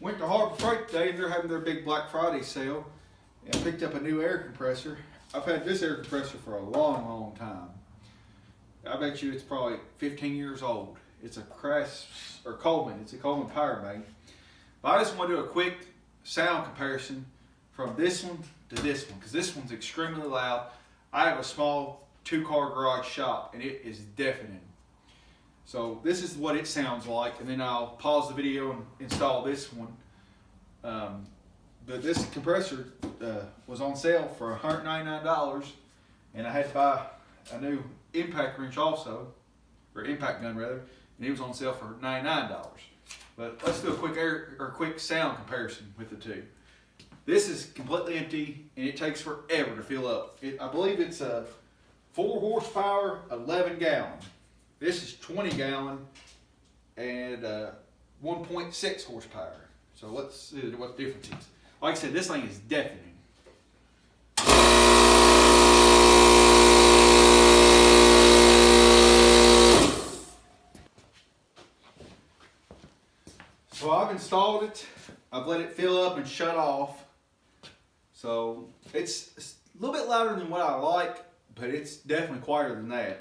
Went to Harbor Freight today and they're having their big Black Friday sale. And I picked up a new air compressor. I've had this air compressor for a long, long time. I bet you it's probably 15 years old. It's a Coleman. It's a Coleman Powermate. But I just want to do a quick sound comparison from this one to this one, because this one's extremely loud. I have a small 2-car garage shop and it is deafening. So this is what it sounds like, and then I'll pause the video and install this one. But this compressor was on sale for $199, and I had to buy a new impact wrench also, or impact gun rather, and it was on sale for $99. But let's do a quick sound comparison with the two. This is completely empty, and it takes forever to fill up. I believe it's a 4 horsepower, 11 gallon. This is 20 gallon and 1.6 horsepower. So let's see what the difference is. Like I said, this thing is deafening. So I've installed it. I've let it fill up and shut off. So it's a little bit louder than what I like, but it's definitely quieter than that.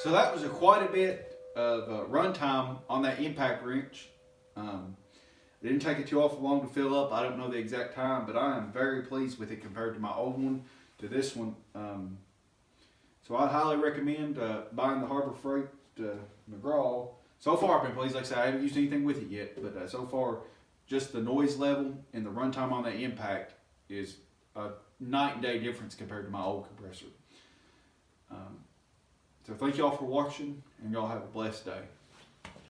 So that was quite a bit of runtime on that impact wrench. It didn't take it too awful long to fill up. I don't know the exact time, but I am very pleased with it compared to my old one to this one. So I highly recommend buying the Harbor Freight McGraw. So far I've been pleased. Like I said, I haven't used anything with it yet, but so far just the noise level and the runtime on that impact is a night and day difference compared to my old compressor. So thank y'all for watching, and y'all have a blessed day.